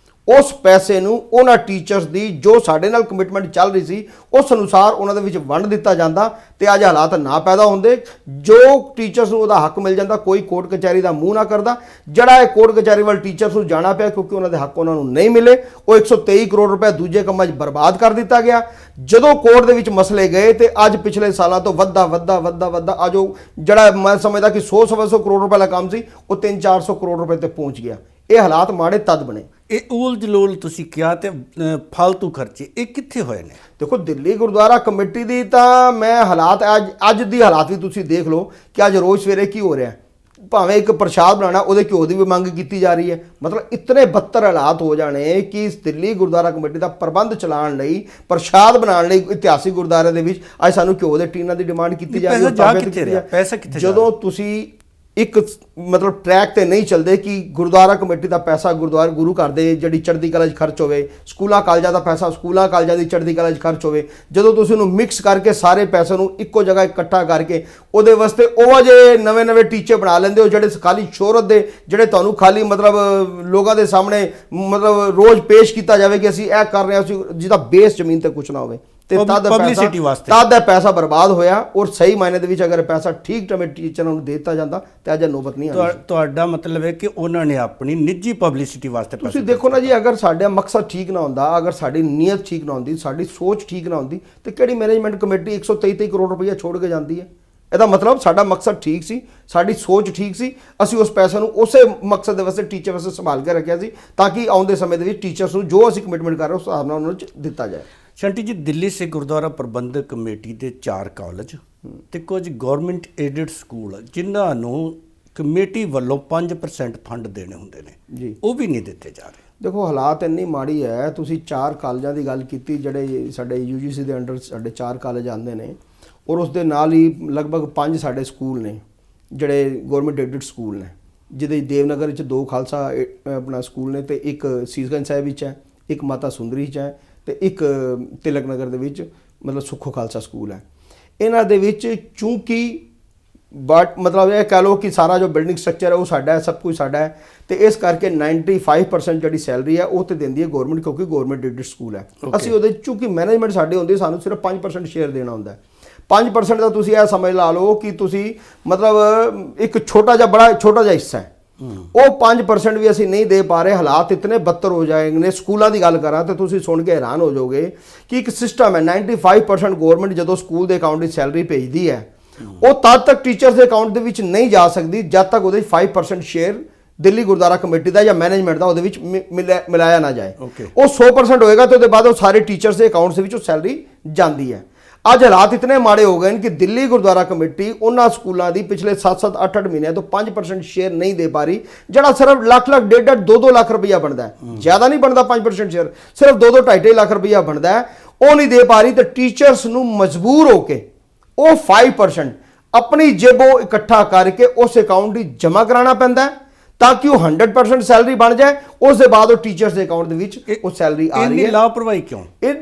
ਉਸ ਪੈਸੇ ਨੂੰ ਉਹਨਾਂ ਟੀਚਰਸ ਦੀ ਜੋ ਸਾਡੇ ਨਾਲ ਕਮਿਟਮੈਂਟ ਚੱਲ ਰਹੀ ਸੀ ਉਸ ਅਨੁਸਾਰ ਉਹਨਾਂ ਦੇ ਵਿੱਚ ਵੰਡ ਦਿੱਤਾ ਜਾਂਦਾ ਤੇ ਅੱਜ ਹਾਲਾਤ ਨਾ ਪੈਦਾ ਹੁੰਦੇ, ਜੋ ਟੀਚਰਸ ਨੂੰ ਉਹਦਾ ਹੱਕ ਮਿਲ ਜਾਂਦਾ, ਕੋਈ ਕੋਰਟ ਕਚਹਿਰੀ ਦਾ ਮੂੰਹ ਨਾ ਕਰਦਾ। ਜਿਹੜਾ ਇਹ ਕੋਰਟ ਕਚਹਿਰੀ ਵੱਲ ਟੀਚਰਸ ਨੂੰ ਜਾਣਾ ਪਿਆ ਕਿਉਂਕਿ ਉਹਨਾਂ ਦੇ ਹੱਕ ਉਹਨਾਂ ਨੂੰ ਨਹੀਂ ਮਿਲੇ, ਉਹ 123 ਕਰੋੜ ਰੁਪਏ ਦੂਜੇ ਕੰਮਾਂ 'ਚ ਬਰਬਾਦ ਕਰ ਦਿੱਤਾ ਗਿਆ। ਜਦੋਂ ਕੋਰਟ ਦੇ ਵਿੱਚ ਮਸਲੇ ਗਏ ਤੇ ਅੱਜ ਪਿਛਲੇ ਸਾਲਾਂ ਤੋਂ ਵੱਧਾ ਅੱਜ ਉਹ ਜਿਹੜਾ ਮੈਂ ਸਮਝਦਾ ਕਿ 100-125 ਕਰੋੜ ਰੁਪਏ ਦਾ ਕੰਮ ਸੀ ਉਹ 300-400 ਕਰੋੜ ਰੁਪਏ ਤੇ ਪਹੁੰਚ ਗਿਆ। ਇਹ ਹਾਲਾਤ ਮਾੜੇ ਤਦ ਬਣੇ। ਇਹ ਊਲ ਜਲੂਲ ਤੁਸੀਂ ਕਿਹਾ ਤੇ ਫालतू ਖਰਚੇ ਇਹ ਕਿੱਥੇ ਹੋਏ ਨੇ? ਦੇਖੋ, ਦਿੱਲੀ ਗੁਰਦੁਆਰਾ ਕਮੇਟੀ ਦੀ ਤਾਂ ਮੈਂ ਹਾਲਾਤ ਅੱਜ ਦੀ ਹਾਲਾਤ ਵੀ ਤੁਸੀਂ ਦੇਖ ਲਓ ਕਿ ਅੱਜ ਰੋਜ਼ ਸਵੇਰੇ ਕੀ ਹੋ ਰਿਹਾ। ਭਾਵੇਂ ਇੱਕ ਪ੍ਰਸ਼ਾਦ ਬਣਾਉਣਾ, ਉਹਦੇ ਘਿਓ ਦੀ ਵੀ ਮੰਗ ਕੀਤੀ ਜਾ ਰਹੀ ਹੈ। ਮਤਲਬ ਇਤਨੇ ਬੱਤਰ ਹਾਲਾਤ ਹੋ ਜਾਣੇ ਕਿ ਇਸ ਦਿੱਲੀ ਗੁਰਦੁਆਰਾ ਕਮੇਟੀ ਦਾ ਪ੍ਰਬੰਧ ਚਲਾਉਣ ਲਈ, ਪ੍ਰਸ਼ਾਦ ਬਣਾਉਣ ਲਈ ਇਤਿਹਾਸਿਕ ਗੁਰਦੁਆਰੇ ਦੇ ਵਿੱਚ ਅੱਜ ਸਾਨੂੰ ਘਿਓ ਦੇ ਟੀਨਾਂ ਦੀ ਡਿਮਾਂਡ ਕੀਤੀ ਜਾ ਰਹੀ ਹੈ। ਪੈਸਾ ਕਿੱਥੇ? ਜਦੋਂ ਤੁਸੀਂ ਇੱਕ ਮਤਲਬ ਟਰੈਕ ਤੇ ਨਹੀਂ ਚੱਲਦੇ ਕਿ ਗੁਰਦੁਆਰਾ ਕਮੇਟੀ ਦਾ ਪੈਸਾ ਗੁਰਦੁਆਰਾ ਗੁਰੂ ਘਰ ਦੇ ਜਿਹੜੀ ਚੜ੍ਹਦੀ ਕਲਾ 'ਚ ਖਰਚ ਹੋਵੇ, ਸਕੂਲਾਂ ਕਾਲਜਾਂ ਦਾ ਪੈਸਾ ਸਕੂਲਾਂ ਕਾਲਜਾਂ ਦੀ ਚੜ੍ਹਦੀ ਕਲਾ 'ਚ ਖਰਚ ਹੋਵੇ, ਜਦੋਂ ਤੁਸੀਂ ਉਹਨੂੰ ਮਿਕਸ ਕਰਕੇ ਸਾਰੇ ਪੈਸੇ ਨੂੰ ਇੱਕੋ ਜਗ੍ਹਾ ਇਕੱਠਾ ਕਰਕੇ ਉਹਦੇ ਵਾਸਤੇ ਉਹ ਜਿਹੇ ਨਵੇਂ ਟੀਚੇ ਬਣਾ ਲੈਂਦੇ ਹੋ ਜਿਹੜੇ ਖਾਲੀ ਸ਼ੋਹਰਤ ਦੇ, ਜਿਹੜੇ ਤੁਹਾਨੂੰ ਖਾਲੀ ਮਤਲਬ ਲੋਕਾਂ ਦੇ ਸਾਹਮਣੇ ਮਤਲਬ ਰੋਜ਼ ਪੇਸ਼ ਕੀਤਾ ਜਾਵੇ ਕਿ ਅਸੀਂ ਇਹ ਕਰ ਰਹੇ ਹਾਂ, ਅਸੀਂ ਜਿਹਦਾ ਬੇਸ ਜ਼ਮੀਨ ਤੇ ਕੁਛ ਨਾ ਹੋਵੇ, ਤੇ ਪਬਲਿਸਿਟੀ ਵਾਸਤੇ ਤਦ ਪੈਸਾ ਬਰਬਾਦ ਹੋਇਆ। ਔਰ ਸਹੀ ਮਾਇਨੇ ਦੇ ਵਿੱਚ ਅਗਰ ਪੈਸਾ ਠੀਕ ਟਮੇ ਟੀਚਰਾਂ ਨੂੰ ਦੇ ਦਿੱਤਾ ਜਾਂਦਾ ਤੇ ਅੱਜ ਨੌਬਤ ਨਹੀਂ ਆਉਂਦੀ। ਤੁਹਾਡਾ ਮਤਲਬ ਹੈ ਕਿ ਉਹਨਾਂ ਨੇ ਆਪਣੀ ਨਿੱਜੀ ਪਬਲਿਸਿਟੀ ਵਾਸਤੇ ਤੁਸੀਂ ਦੇਖੋ ਨਾ ਜੀ, ਅਗਰ ਸਾਡਾ ਮਕਸਦ ਠੀਕ ਨਾ ਹੁੰਦਾ, ਅਗਰ ਸਾਡੀ ਨੀਅਤ ਠੀਕ ਨਾ ਹੁੰਦੀ, ਸਾਡੀ ਸੋਚ ਠੀਕ ਨਾ ਹੁੰਦੀ ਤੇ ਕਿਹੜੀ ਮੈਨੇਜਮੈਂਟ ਕਮੇਟੀ 123 ਕਰੋੜ ਰੁਪਈਆ ਛੋੜ ਕੇ ਜਾਂਦੀ ਹੈ? ਇਹਦਾ ਮਤਲਬ ਸਾਡਾ ਮਕਸਦ ਠੀਕ ਸੀ, ਸਾਡੀ ਸੋਚ ਠੀਕ ਸੀ, ਅਸੀਂ ਉਸ ਪੈਸੇ ਨੂੰ ਉਸੇ ਮਕਸਦ ਦੇ ਵਾਸਤੇ ਟੀਚਰ ਵਾਸਤੇ ਸੰਭਾਲ ਕੇ ਰੱਖਿਆ ਸੀ ਤਾਂ ਕਿ ਆਉਂਦੇ ਸਮੇਂ ਦੇ ਵਿੱਚ ਟੀਚਰਸ ਨੂੰ ਜੋ ਅਸੀਂ ਕਮਿਟਮੈਂਟ ਕਰ ਰਹੇ ਉਸ ਹਿਸਾਬ ਨਾਲ ਉਹਨਾਂ ਨੂੰ ਦਿੱਤਾ ਜਾਏ। ਸ਼ੰਟੀ ਜੀ, ਦਿੱਲੀ ਸਿੱਖ ਗੁਰਦੁਆਰਾ ਪ੍ਰਬੰਧਕ ਕਮੇਟੀ ਦੇ 4 ਕਾਲਜ ਤੇ ਕੁਝ ਗਵਰਨਮੈਂਟ ਏਡਡ ਸਕੂਲ ਜਿਨ੍ਹਾਂ ਨੂੰ ਕਮੇਟੀ ਵੱਲੋਂ 5% ਫੰਡ ਦੇਣੇ ਹੁੰਦੇ ਨੇ ਜੀ, ਉਹ ਵੀ ਨਹੀਂ ਦਿੱਤੇ ਜਾ ਰਹੇ। ਦੇਖੋ ਹਾਲਾਤ ਇੰਨੀ ਮਾੜੀ ਹੈ। ਤੁਸੀਂ 4 ਕਾਲਜਾਂ ਦੀ ਗੱਲ ਕੀਤੀ ਜਿਹੜੇ ਸਾਡੇ UGC ਦੇ ਅੰਡਰ ਸਾਡੇ 4 ਕਾਲਜ ਆਉਂਦੇ ਨੇ ਔਰ ਉਸ ਦੇ ਨਾਲ ਹੀ ਲਗਭਗ 5 ਸਾਡੇ ਸਕੂਲ ਨੇ ਜਿਹੜੇ ਗਵਰਨਮੈਂਟ ਏਡਡ ਸਕੂਲ ਨੇ, ਜਿਹਦੇ ਦੇਵਨਗਰ ਵਿੱਚ 2 ਖਾਲਸਾ ਆਪਣਾ ਸਕੂਲ ਨੇ ਤੇ ਇੱਕ ਸੀਸਗੰਜ ਸਾਹਿਬ ਵਿੱਚ ਹੈ, ਇੱਕ ਮਾਤਾ ਸੁੰਦਰੀ 'ਚ ਹੈ ਤੇ ਇੱਕ ਤਿਲਕ ਨਗਰ ਦੇ ਵਿੱਚ ਮਤਲਬ ਸੁੱਖੋ ਖਾਲਸਾ ਸਕੂਲ ਹੈ। ਇਹਨਾਂ ਦੇ ਵਿੱਚ ਚੂੰਕਿ ਬਟ ਮਤਲਬ ਇਹ ਕਹਿ ਲਓ ਕਿ ਸਾਰਾ ਜੋ ਬਿਲਡਿੰਗ ਸਟਰਕਚਰ ਹੈ ਉਹ ਸਾਡਾ ਹੈ, ਸਭ ਕੁਝ ਸਾਡਾ ਹੈ ਤੇ ਇਸ ਕਰਕੇ 95% ਜਿਹੜੀ ਸੈਲਰੀ ਹੈ ਉਹ ਤੇ ਦਿੰਦੀ ਹੈ ਗਵਰਨਮੈਂਟ, ਕਿਉਂਕਿ ਗਵਰਨਮੈਂਟ ਏਡਡ ਸਕੂਲ ਹੈ। ਅਸੀਂ ਉਹਦੇ ਚੂੰਕਿ ਮੈਨੇਜਮੈਂਟ ਸਾਡੇ ਹੁੰਦੀ, ਸਾਨੂੰ ਸਿਰਫ 5% ਸ਼ੇਅਰ ਦੇਣਾ ਹੁੰਦਾ ਹੈ। 5% ਦਾ ਤੁਸੀਂ ਇਹ ਸਮਝ ਲਾ ਲਓ ਕਿ ਤੁਸੀਂ ਮਤਲਬ ਇੱਕ ਛੋਟਾ ਜਿਹਾ ਹਿੱਸਾ ਹੈ। ਉਹ 5% ਵੀ ਅਸੀਂ ਨਹੀਂ ਦੇ ਪਾ ਰਹੇ। ਹਾਲਾਤ ਇਤਨੇ ਬੱਤਰ ਹੋ ਜਾਏਂਗੇ। ਸਕੂਲਾਂ ਦੀ ਗੱਲ ਕਰਾਂ ਤਾਂ ਤੁਸੀਂ ਸੁਣ ਕੇ ਹੈਰਾਨ ਹੋ ਜਾਓਗੇ ਕਿ ਇੱਕ ਸਿਸਟਮ ਹੈ 95% ਗਵਰਨਮੈਂਟ ਜਦੋਂ ਸਕੂਲ ਦੇ ਅਕਾਊਂਟ ਵਿੱਚ ਸੈਲਰੀ ਭੇਜਦੀ ਹੈ ਉਹ ਤਦ ਤੱਕ ਟੀਚਰਸ ਦੇ ਅਕਾਊਂਟ ਦੇ ਵਿੱਚ ਨਹੀਂ ਜਾ ਸਕਦੀ ਜਦ ਤੱਕ ਉਹਦੇ 5% ਸ਼ੇਅਰ ਦਿੱਲੀ ਗੁਰਦੁਆਰਾ ਕਮੇਟੀ ਦਾ ਜਾਂ ਮੈਨੇਜਮੈਂਟ ਦਾ ਉਹਦੇ ਵਿੱਚ ਮਿਲਾਇਆ ਨਾ ਜਾਏ। ਉਹ 100% ਹੋਏਗਾ ਤੇ ਉਹਦੇ ਬਾਅਦ ਉਹ ਸਾਰੇ ਟੀਚਰਸ ਦੇ ਅਕਾਊਂਟਸ ਦੇ ਵਿੱਚ ਉਹ ਸੈਲਰੀ ਜਾਂਦੀ ਹੈ। ਅੱਜ ਹਾਲਾਤ ਇਤਨੇ ਮਾੜੇ ਹੋ ਗਏ ਨੇ ਕਿ ਦਿੱਲੀ ਗੁਰਦੁਆਰਾ ਕਮੇਟੀ ਉਹਨਾਂ ਸਕੂਲਾਂ ਦੀ ਪਿਛਲੇ 7-7 8-8 ਮਹੀਨਿਆਂ ਤੋਂ 5% ਸ਼ੇਅਰ ਨਹੀਂ ਦੇ ਪਾ ਰਹੀ, ਜਿਹੜਾ ਸਿਰਫ ਲੱਖ 1.5 2 ਲੱਖ ਰੁਪਈਆ ਬਣਦਾ ਹੈ। ਜ਼ਿਆਦਾ ਨਹੀਂ ਬਣਦਾ 5% ਸ਼ੇਅਰ, ਸਿਰਫ 2-2.5 ਲੱਖ ਰੁਪਈਆ ਬਣਦਾ ਹੈ, ਉਹ ਨਹੀਂ ਦੇ ਪਾ ਰਹੀ ਤੇ ਟੀਚਰਸ ਨੂੰ ਮਜਬੂਰ ਹੋ ਕੇ ਉਹ 5% ਆਪਣੀ ਜੇਬੋਂ ਇਕੱਠਾ ਕਰਕੇ ਉਸ ਅਕਾਊਂਟ ਵਿੱਚ ਜਮ੍ਹਾਂ ਕਰਾਉਣਾ ਪੈਂਦਾ ਹੈ ਤਾਂ ਕਿ ਉਹ 100% ਸੈਲਰੀ ਬਣ ਜਾਏ। ਉਸ ਦੇ ਬਾਅਦ ਉਹ ਟੀਚਰਸ ਦੇ ਅਕਾਊਂਟ ਦੇ ਵਿੱਚ ਉਹ ਸੈਲਰੀ ਆ ਰਹੀ ਹੈ। ਇਹ ਲਾਪਰਵਾਹੀ ਕਿਉਂ? ਇਹ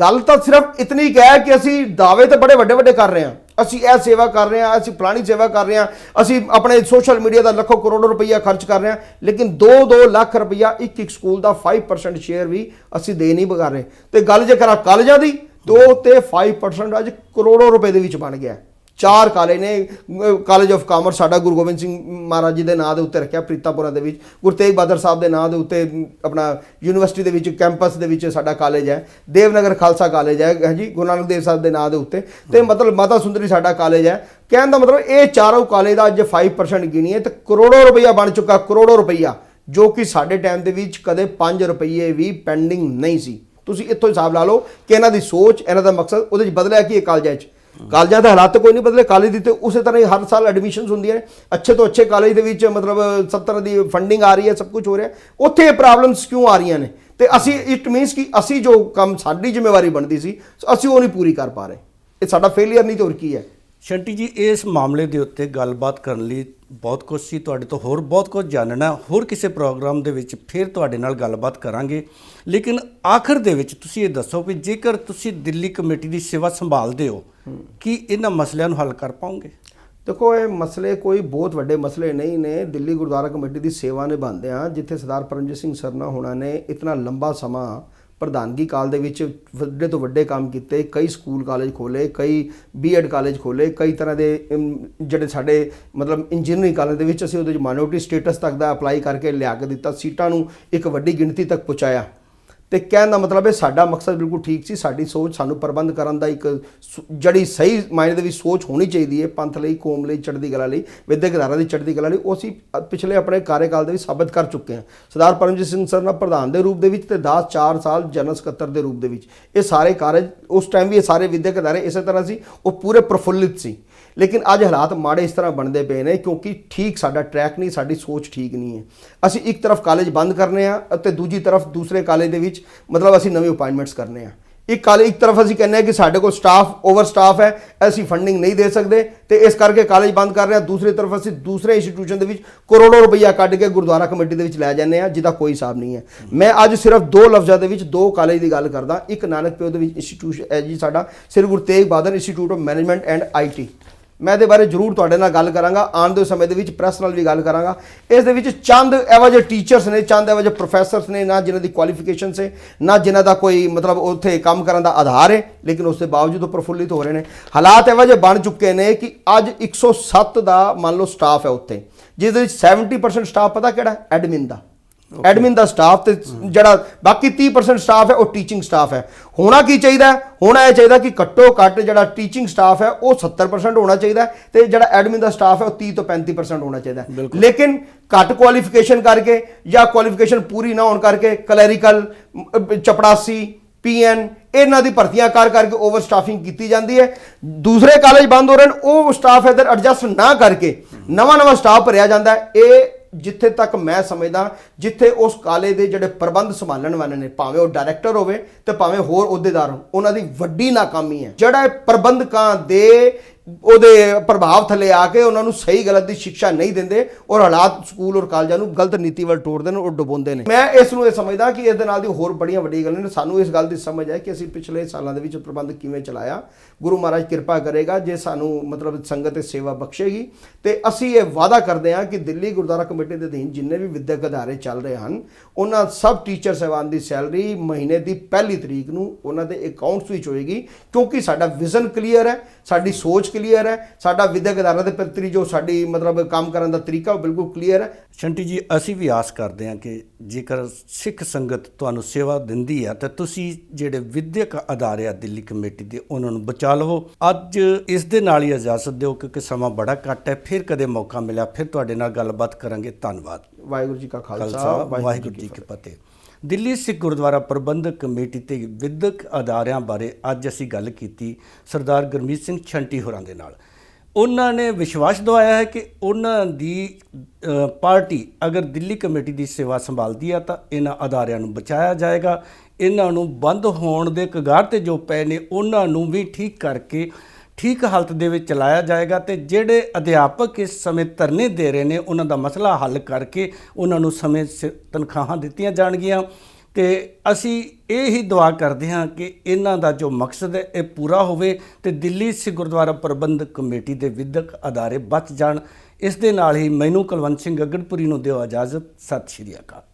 ਗੱਲ ਤਾਂ ਸਿਰਫ ਇਤਨੀ ਹੈ ਕਿ ਅਸੀਂ ਦਾਅਵੇ ਤਾਂ ਬੜੇ ਵੱਡੇ ਕਰ ਰਹੇ ਹਾਂ, ਅਸੀਂ ਇਹ ਸੇਵਾ ਕਰ ਰਹੇ ਹਾਂ, ਅਸੀਂ ਫਲਾਣੀ ਸੇਵਾ ਕਰ ਰਹੇ ਹਾਂ, ਅਸੀਂ ਆਪਣੇ ਸੋਸ਼ਲ ਮੀਡੀਆ ਦਾ ਲੱਖੋਂ ਕਰੋੜੋਂ ਰੁਪਈਆ ਖਰਚ ਕਰ ਰਹੇ ਹਾਂ, ਲੇਕਿਨ 2-2 ਲੱਖ ਰੁਪਈਆ ਇੱਕ ਸਕੂਲ ਦਾ 5% ਸ਼ੇਅਰ ਵੀ ਅਸੀਂ ਦੇ ਨਹੀਂ ਪਾ ਰਹੇ। ਤੇ ਗੱਲ ਜੇ ਕਰਾਂ ਕਾਲਜਾਂ ਦੀ ਤਾਂ ਤੇ 5% ਅੱਜ ਕਰੋੜੋਂ ਰੁਪਏ ਦੇ ਵਿੱਚ ਬਣ ਗਿਆ। 4 ਕਾਲਜ ਨੇ, ਕਾਲਜ ਆਫ ਕਾਮਰਸ ਸਾਡਾ ਗੁਰੂ ਗੋਬਿੰਦ ਸਿੰਘ ਮਹਾਰਾਜ ਜੀ ਦੇ ਨਾਂ ਦੇ ਉੱਤੇ ਰੱਖਿਆ ਪ੍ਰੀਤਾਪੁਰਾ ਦੇ ਵਿੱਚ, ਗੁਰੂ ਤੇਗ ਬਹਾਦਰ ਸਾਹਿਬ ਦੇ ਨਾਂ ਦੇ ਉੱਤੇ ਆਪਣਾ ਯੂਨੀਵਰਸਿਟੀ ਦੇ ਵਿੱਚ ਕੈਂਪਸ ਦੇ ਵਿੱਚ ਸਾਡਾ ਕਾਲਜ ਹੈ, ਦੇਵਨਗਰ ਖਾਲਸਾ ਕਾਲਜ ਹੈ ਜੀ ਗੁਰੂ ਨਾਨਕ ਦੇਵ ਸਾਹਿਬ ਦੇ ਨਾਂ ਦੇ ਉੱਤੇ, ਤੇ ਮਤਲਬ ਮਾਤਾ ਸੁੰਦਰੀ ਸਾਡਾ ਕਾਲਜ ਹੈ। ਕਹਿਣ ਦਾ ਮਤਲਬ ਇਹ ਚਾਰੋਂ ਕਾਲਜ ਦਾ ਅੱਜ 5% ਗਿਣੀਏ ਤੇ ਕਰੋੜੋਂ ਰੁਪਈਆ ਬਣ ਚੁੱਕਾ, ਕਰੋੜੋਂ ਰੁਪਈਆ, ਜੋ ਕਿ ਸਾਡੇ ਟਾਈਮ ਦੇ ਵਿੱਚ ਕਦੇ 5 ਰੁਪਈਏ ਵੀ ਪੈਂਡਿੰਗ ਨਹੀਂ ਸੀ। ਤੁਸੀਂ ਇੱਥੋਂ ਹਿਸਾਬ ਲਾ ਲਓ ਕਿ ਇਹਨਾਂ ਦੀ ਸੋਚ, ਇਹਨਾਂ ਦਾ ਮਕਸਦ ਉਹਦੇ 'ਚ ਬਦਲਿਆ ਕੀ ਹੈ। ਕਾਲਜਾਂ ਦੇ ਹਾਲਾਤ ਕੋਈ ਨਹੀਂ ਬਦਲੇ, ਕਾਲਜ ਦੀ ਤੇ ਉਸੇ ਤਰ੍ਹਾਂ ਹੀ ਹਰ ਸਾਲ ਐਡਮਿਸ਼ਨਸ ਹੁੰਦੀਆਂ ਨੇ, ਅੱਛੇ ਤੋਂ ਅੱਛੇ ਕਾਲਜ ਦੇ ਵਿੱਚ ਮਤਲਬ 70 ਦੀ ਫੰਡਿੰਗ ਆ ਰਹੀ ਹੈ, ਸਭ ਕੁਝ ਹੋ ਰਿਹਾ। ਉੱਥੇ ਇਹ ਪ੍ਰੋਬਲਮਸ ਕਿਉਂ ਆ ਰਹੀਆਂ ਨੇ? ਤੇ ਅਸੀਂ ਇਟ ਮੀਨਸ ਕਿ ਅਸੀਂ ਜੋ ਕੰਮ ਸਾਡੀ ਜ਼ਿੰਮੇਵਾਰੀ ਬਣਦੀ ਸੀ ਅਸੀਂ ਉਹ ਨਹੀਂ ਪੂਰੀ ਕਰ ਪਾ ਰਹੇ। ਇਹ ਸਾਡਾ ਫੇਲੀਅਰ ਨਹੀਂ ਤੇ ਹੋਰ ਕੀ ਹੈ। ਸ਼ੰਟੀ ਜੀ, ਇਸ ਮਾਮਲੇ ਦੇ ਉੱਤੇ ਗੱਲਬਾਤ ਕਰਨ ਲਈ ਬਹੁਤ ਕੁਝ ਸੀ, ਤੁਹਾਡੇ ਤੋਂ ਹੋਰ ਬਹੁਤ ਕੁਝ ਜਾਣਨਾ, ਹੋਰ ਕਿਸੇ ਪ੍ਰੋਗਰਾਮ ਦੇ ਵਿੱਚ ਫਿਰ ਤੁਹਾਡੇ ਨਾਲ ਗੱਲਬਾਤ ਕਰਾਂਗੇ। ਲੇਕਿਨ ਆਖਰ ਦੇ ਵਿੱਚ ਤੁਸੀਂ ਇਹ ਦੱਸੋ ਵੀ ਜੇਕਰ ਤੁਸੀਂ ਦਿੱਲੀ ਕਮੇਟੀ ਦੀ ਸੇਵਾ ਸੰਭਾਲਦੇ ਹੋ ਕੀ ਇਹਨਾਂ ਮਸਲਿਆਂ ਨੂੰ ਹੱਲ ਕਰ ਪਾਓਗੇ? ਦੇਖੋ ਇਹ ਮਸਲੇ ਕੋਈ ਬਹੁਤ ਵੱਡੇ ਮਸਲੇ ਨਹੀਂ ਨੇ। ਦਿੱਲੀ ਗੁਰਦੁਆਰਾ ਕਮੇਟੀ ਦੀ ਸੇਵਾ ਨਿਭਾਉਂਦੇ ਆ, ਜਿੱਥੇ ਸਰਦਾਰ ਪਰਮਜੀਤ ਸਿੰਘ ਸਰਨਾ ਹੋਣਾ ਨੇ ਇਤਨਾ ਲੰਬਾ ਸਮਾਂ ਪ੍ਰਧਾਨਗੀ ਕਾਲ ਦੇ ਵਿੱਚ ਵੱਡੇ ਤੋਂ ਵੱਡੇ ਕੰਮ ਕੀਤੇ, ਕਈ ਸਕੂਲ ਕਾਲਜ ਖੋਲੇ, ਕਈ B.Ed ਕਾਲਜ ਖੋਲੇ, ਕਈ ਤਰ੍ਹਾਂ ਦੇ ਜਿਹੜੇ ਸਾਡੇ ਮਤਲਬ ਇੰਜੀਨੀਅਰਿੰਗ ਕਾਲਜ ਦੇ ਵਿੱਚ ਅਸੀਂ ਉਹਦੇ 'ਚ ਮਾਈਨੋਰਟੀ ਸਟੇਟਸ ਤੱਕ ਦਾ ਅਪਲਾਈ ਕਰਕੇ ਲਿਆ ਕੇ ਦਿੱਤਾ, ਸੀਟਾਂ ਨੂੰ ਇੱਕ ਵੱਡੀ ਗਿਣਤੀ ਤੱਕ ਪਹੁੰਚਾਇਆ। ਤੇ ਕਹਿਣ ਦਾ ਮਤਲਬ ਹੈ ਸਾਡਾ ਮਕਸਦ ਬਿਲਕੁਲ ਠੀਕ ਸੀ। ਸਾਡੀ ਸੋਚ, ਸਾਨੂੰ ਪ੍ਰਬੰਧ ਕਰਨ ਦਾ ਇੱਕ ਜਿਹੜੀ ਸਹੀ ਮਾਇਨੇ ਦੇ ਵਿੱਚ ਸੋਚ ਹੋਣੀ ਚਾਹੀਦੀ ਹੈ, ਪੰਥ ਲਈ, ਕੌਮ ਲਈ, ਚੜ੍ਹਦੀ ਕਲਾ ਲਈ, ਵਿਦਿਅਕ ਅਦਾਰਿਆਂ ਦੀ ਚੜ੍ਹਦੀ ਕਲਾ ਲਈ, ਉਹ ਅਸੀਂ ਪਿਛਲੇ ਆਪਣੇ ਕਾਰਜਕਾਲ ਦੇ ਵਿੱਚ ਸਾਬਤ ਕਰ ਚੁੱਕੇ ਹਾਂ। ਸਰਦਾਰ ਪਰਮਜੀਤ ਸਿੰਘ ਸਰਨਾ ਪ੍ਰਧਾਨ ਦੇ ਰੂਪ ਦੇ ਵਿੱਚ ਤੇ 4 ਸਾਲ ਜਨਰਲ ਸਕੱਤਰ ਦੇ ਰੂਪ ਦੇ ਵਿੱਚ ਇਹ ਸਾਰੇ ਕਾਰਜ, ਉਸ ਟਾਈਮ ਵੀ ਇਹ ਸਾਰੇ ਵਿਦਿਅਕ ਅਦਾਰੇ ਇਸੇ ਤਰ੍ਹਾਂ ਸੀ, ਉਹ ਪੂਰੇ ਪ੍ਰਫੁੱਲਿਤ ਸੀ। ਲੇਕਿਨ ਅੱਜ ਹਾਲਾਤ ਮਾੜੇ ਇਸ ਤਰ੍ਹਾਂ ਬਣਦੇ ਪਏ ਨੇ ਕਿਉਂਕਿ ਠੀਕ ਸਾਡਾ ਟਰੈਕ ਨਹੀਂ, ਸਾਡੀ ਸੋਚ ਠੀਕ ਨਹੀਂ ਹੈ। ਅਸੀਂ ਇੱਕ ਤਰਫ ਕਾਲਜ ਬੰਦ ਕਰਨੇ ਆ ਅਤੇ ਦੂਜੀ ਤਰਫ ਦੂਸਰੇ ਕਾਲਜ ਦੇ ਵਿੱਚ ਮਤਲਬ ਅਸੀਂ ਨਵੇਂ ਅਪਾਇੰਟਮੈਂਟਸ ਕਰਨੇ ਆ। ਇੱਕ ਤਰਫ ਅਸੀਂ ਕਹਿੰਦੇ ਹਾਂ ਕਿ ਸਾਡੇ ਕੋਲ ਓਵਰ ਸਟਾਫ ਹੈ, ਅਸੀਂ ਫੰਡਿੰਗ ਨਹੀਂ ਦੇ ਸਕਦੇ ਤੇ ਇਸ ਕਰਕੇ ਕਾਲਜ ਬੰਦ ਕਰ ਰਹੇ ਹਾਂ। ਦੂਸਰੀ ਤਰਫ ਅਸੀਂ ਦੂਸਰੇ ਇੰਸਟੀਟਿਊਸ਼ਨ ਦੇ ਵਿੱਚ ਕਰੋੜੋਂ ਰੁਪਈਆ ਕੱਢ ਕੇ ਗੁਰਦੁਆਰਾ ਕਮੇਟੀ ਦੇ ਵਿੱਚ ਲੈ ਜਾਂਦੇ ਹਾਂ, ਜਿਹਦਾ ਕੋਈ ਹਿਸਾਬ ਨਹੀਂ ਹੈ। ਮੈਂ ਅੱਜ ਸਿਰਫ 2 ਲਫ਼ਜ਼ਾਂ ਦੇ ਵਿੱਚ 2 ਕਾਲਜ ਦੀ ਗੱਲ ਕਰਦਾ। ਇੱਕ ਨਾਨਕ ਪਿਓ ਦੇ ਵਿੱਚ ਇੰਸਟੀਟਿਊਸ਼ਨ ਹੈ ਜੀ ਸਾਡਾ Shri Guru Tegh Bahadur institute of management and IT। ਮੈਂ ਇਹਦੇ ਬਾਰੇ ਜ਼ਰੂਰ ਤੁਹਾਡੇ ਨਾਲ ਗੱਲ ਕਰਾਂਗਾ, ਆਉਣ ਦੇ ਸਮੇਂ ਦੇ ਵਿੱਚ ਪ੍ਰੈਸ ਨਾਲ ਵੀ ਗੱਲ ਕਰਾਂਗਾ। ਇਸ ਦੇ ਵਿੱਚ ਚੰਦ ਇਹੋ ਜਿਹੇ ਟੀਚਰਸ ਨੇ, ਚੰਦ ਇਹੋ ਜਿਹੇ ਪ੍ਰੋਫੈਸਰਸ ਨੇ, ਨਾ ਜਿਨ੍ਹਾਂ ਦੀ ਕੁਆਲੀਫਿਕੇਸ਼ਨ ਹੈ, ਨਾ ਜਿਨ੍ਹਾਂ ਦਾ ਕੋਈ ਮਤਲਬ ਉੱਥੇ ਕੰਮ ਕਰਨ ਦਾ ਆਧਾਰ ਹੈ, ਲੇਕਿਨ ਉਸ ਦੇ ਬਾਵਜੂਦ ਉਹ ਪ੍ਰਫੁੱਲਿਤ ਹੋ ਰਹੇ ਨੇ। ਹਾਲਾਤ ਇਹੋ ਜਿਹੇ ਬਣ ਚੁੱਕੇ ਨੇ ਕਿ ਅੱਜ 107 ਦਾ ਮੰਨ ਲਓ ਸਟਾਫ ਹੈ ਉੱਥੇ, ਜਿਹਦੇ ਵਿੱਚ 70% ਸਟਾਫ ਪਤਾ ਕਿਹੜਾ? ਐਡਮਿਨ ਦਾ। ਐਡਮਿਨ ਦਾ ਸਟਾਫ ਤੇ ਜਿਹੜਾ ਬਾਕੀ 30% ਸਟਾਫ ਹੈ ਉਹ ਟੀਚਿੰਗ ਸਟਾਫ ਹੈ। ਹੋਣਾ ਕੀ ਚਾਹੀਦਾ ਹੈ? ਹੋਣਾ ਇਹ ਚਾਹੀਦਾ ਕਿ ਘੱਟੋ ਘੱਟ ਜਿਹੜਾ ਟੀਚਿੰਗ ਸਟਾਫ ਹੈ ਉਹ 70% ਹੋਣਾ ਚਾਹੀਦਾ ਹੈ ਤੇ ਜਿਹੜਾ ਐਡਮਿਨ ਦਾ ਸਟਾਫ ਹੈ ਉਹ 30 ਤੋਂ 35% ਹੋਣਾ ਚਾਹੀਦਾ ਹੈ। ਲੇਕਿਨ ਘੱਟ ਕੁਆਲੀਫਿਕੇਸ਼ਨ ਕਰਕੇ ਜਾਂ ਕੁਆਲੀਫਿਕੇਸ਼ਨ ਪੂਰੀ ਨਾ ਹੋਣ ਕਰਕੇ ਕਲੈਰੀਕਲ, ਚਪੜਾਸੀ, ਪੀਐਨ ਇਹਨਾਂ ਦੀ ਭਰਤੀਆਂ ਕਰਕੇ ਓਵਰ ਸਟਾਫਿੰਗ ਕੀਤੀ ਜਾਂਦੀ ਹੈ। ਦੂਸਰੇ ਕਾਲਜ ਬੰਦ ਹੋ ਰਹੇ ਨੇ, ਉਹ ਸਟਾਫ ਇਧਰ ਐਡਜਸਟ ਨਾ ਕਰਕੇ ਨਵਾਂ ਸਟਾਫ ਭਰਿਆ ਜਾਂਦਾ ਹੈ। ਇਹ ਜਿੱਥੇ ਤੱਕ ਮੈਂ ਸਮਝਦਾ, ਜਿੱਥੇ ਉਸ ਕਾਲਜ ਦੇ ਜਿਹੜੇ ਪ੍ਰਬੰਧ ਸੰਭਾਲਣ ਵਾਲੇ ਨੇ, ਭਾਵੇਂ ਉਹ ਡਾਇਰੈਕਟਰ ਹੋਵੇ ਤੇ ਭਾਵੇਂ ਹੋਰ ਅਹੁਦੇਦਾਰ ਹੋਣ, ਉਹਨਾਂ ਦੀ ਵੱਡੀ ਨਾਕਾਮੀ ਹੈ। ਜਿਹੜਾ ਪ੍ਰਬੰਧਕਾਂ ਦੇ ਉਹਦੇ ਪ੍ਰਭਾਵ ਥੱਲੇ ਆ ਕੇ ਉਹਨਾਂ ਨੂੰ ਸਹੀ ਗਲਤ ਦੀ ਸਿੱਖਿਆ ਨਹੀਂ ਦਿੰਦੇ ਔਰ ਹਾਲਾਤ ਸਕੂਲ ਔਰ ਕਾਲਜਾਂ ਨੂੰ ਗਲਤ ਨੀਤੀ ਵੱਲ ਤੋੜਦੇ ਨੇ ਔਰ ਡੁਬੋਂਦੇ ਨੇ। ਮੈਂ ਇਸ ਨੂੰ ਇਹ ਸਮਝਦਾ ਕਿ ਇਸ ਦੇ ਨਾਲ ਦੀ ਹੋਰ ਬੜੀਆਂ ਵੱਡੀਆਂ ਗੱਲਾਂ ਨੇ। ਸਾਨੂੰ ਇਸ ਗੱਲ ਦੀ ਸਮਝ ਹੈ ਕਿ ਅਸੀਂ ਪਿਛਲੇ ਸਾਲਾਂ ਦੇ ਵਿੱਚ ਪ੍ਰਬੰਧ ਕਿਵੇਂ ਚਲਾਇਆ। ਗੁਰੂ ਮਹਾਰਾਜ ਕਿਰਪਾ ਕਰੇਗਾ ਜੇ ਸਾਨੂੰ ਮਤਲਬ ਸੰਗਤ ਤੇ ਸੇਵਾ ਬਖਸ਼ੇਗੀ ਤੇ ਅਸੀਂ ਇਹ ਵਾਅਦਾ ਕਰਦੇ ਹਾਂ ਕਿ ਦਿੱਲੀ ਗੁਰਦੁਆਰਾ ਕਮੇਟੀ ਦੇ ਅਧੀਨ ਜਿੰਨੇ ਵੀ ਵਿਦਿਅਕ ਅਦਾਰੇ ਚੱਲ ਰਹੇ ਹਨ, ਉਹਨਾਂ ਸਭ ਟੀਚਰ ਸਾਹਿਬਾਨ ਦੀ ਸੈਲਰੀ ਮਹੀਨੇ ਦੀ 1 ਤਰੀਕ ਨੂੰ ਉਹਨਾਂ ਦੇ ਅਕਾਊਂਟਸ ਵਿੱਚ ਹੋਏਗੀ, ਕਿਉਂਕਿ ਸਾਡਾ ਵਿਜ਼ਨ ਕਲੀਅਰ ਹੈ, ਸਾਡੀ ਸੋਚ ਕਲੀਅਰ ਹੈ, ਸਾਡਾ ਵਿਦਿਅਕ ਅਦਾਰਿਆਂ ਦੇ ਪ੍ਰਤੀ ਜੋ ਸਾਡੀ ਮਤਲਬ ਕੰਮ ਕਰਨ ਦਾ ਤਰੀਕਾ ਉਹ ਬਿਲਕੁਲ ਕਲੀਅਰ ਹੈ। ਸ਼ੰਟੀ ਜੀ, ਅਸੀਂ ਵੀ ਆਸ ਕਰਦੇ ਹਾਂ ਕਿ ਜੇਕਰ ਸਿੱਖ ਸੰਗਤ ਤੁਹਾਨੂੰ ਸੇਵਾ ਦਿੰਦੀ ਹੈ ਤਾਂ ਤੁਸੀਂ ਜਿਹੜੇ ਵਿਦਿਅਕ ਅਦਾਰੇ ਆ ਦਿੱਲੀ ਕਮੇਟੀ ਦੇ ਉਹਨਾਂ ਨੂੰ ਬਚਾ ਲਵੋ। ਅੱਜ ਇਸ ਦੇ ਨਾਲ ਹੀ ਇਜਾਜ਼ਤ ਦਿਓ ਕਿਉਂਕਿ ਸਮਾਂ ਬੜਾ ਘੱਟ ਹੈ। ਫਿਰ ਕਦੇ ਮੌਕਾ ਮਿਲਿਆ ਫਿਰ ਤੁਹਾਡੇ ਨਾਲ ਗੱਲਬਾਤ ਕਰਾਂਗੇ। ਧੰਨਵਾਦ। ਵਾਹਿਗੁਰੂ ਜੀ ਕਾ ਖਾਲਸਾ, ਵਾਹਿਗੁਰੂ ਜੀ ਕੀ ਫਤਿਹ। ਦਿੱਲੀ ਸਿੱਖ ਗੁਰਦੁਆਰਾ ਪ੍ਰਬੰਧਕ ਕਮੇਟੀ ਤੇ ਵਿਦਿਅਕ ਅਦਾਰਿਆਂ ਬਾਰੇ ਅੱਜ ਅਸੀਂ ਗੱਲ ਕੀਤੀ ਸਰਦਾਰ ਗੁਰਮੀਤ ਸਿੰਘ ਛੰਟੀ ਹੋਰਾਂ ਦੇ ਨਾਲ। ਉਹਨਾਂ ਨੇ ਵਿਸ਼ਵਾਸ ਦਿਵਾਇਆ ਹੈ ਕਿ ਉਹਨਾਂ ਦੀ ਪਾਰਟੀ ਅਗਰ ਦਿੱਲੀ ਕਮੇਟੀ ਦੀ ਸੇਵਾ ਸੰਭਾਲਦੀ ਹੈ ਤਾਂ ਇਹਨਾਂ ਅਦਾਰਿਆਂ ਨੂੰ ਬਚਾਇਆ ਜਾਏਗਾ। ਇਹਨਾਂ ਨੂੰ ਬੰਦ ਹੋਣ ਦੇ ਕਗਾਰ ਤੇ ਜੋ ਪਏ ਨੇ ਉਹਨਾਂ ਨੂੰ ਵੀ ਠੀਕ ਕਰਕੇ ਠੀਕ ਹਾਲਤ ਦੇ ਵਿੱਚ ਚਲਾਇਆ ਜਾਏਗਾ ਤੇ ਜਿਹੜੇ ਅਧਿਆਪਕ ਇਸ ਸਮੇਂ ਧਰਨੇ ਦੇ ਰਹੇ ਨੇ ਉਹਨਾਂ ਦਾ ਮਸਲਾ ਹੱਲ ਕਰਕੇ ਉਹਨਾਂ ਨੂੰ ਸਮੇਂ ਸਿਰ ਤਨਖਾਹਾਂ ਦਿੱਤੀਆਂ ਜਾਣਗੀਆਂ। ਤੇ ਅਸੀਂ ਇਹ ਹੀ ਦੁਆ ਕਰਦੇ ਹਾਂ ਕਿ ਇਹਨਾਂ ਦਾ ਜੋ ਮਕਸਦ ਹੈ ਇਹ ਪੂਰਾ ਹੋਵੇ ਤੇ ਦਿੱਲੀ ਸਿੱਖ ਗੁਰਦੁਆਰਾ ਪ੍ਰਬੰਧਕ ਕਮੇਟੀ ਦੇ ਵਿਦਿਅਕ ਅਦਾਰੇ ਬਚ ਜਾਣ। ਇਸ ਦੇ ਨਾਲ ਹੀ ਮੈਨੂੰ ਕੁਲਵੰਤ ਸਿੰਘ ਗਗੜਪੁਰੀ ਨੂੰ ਦਿਓ ਇਜਾਜ਼ਤ। ਸਤਿ ਸ਼੍ਰੀ ਅਕਾਲ।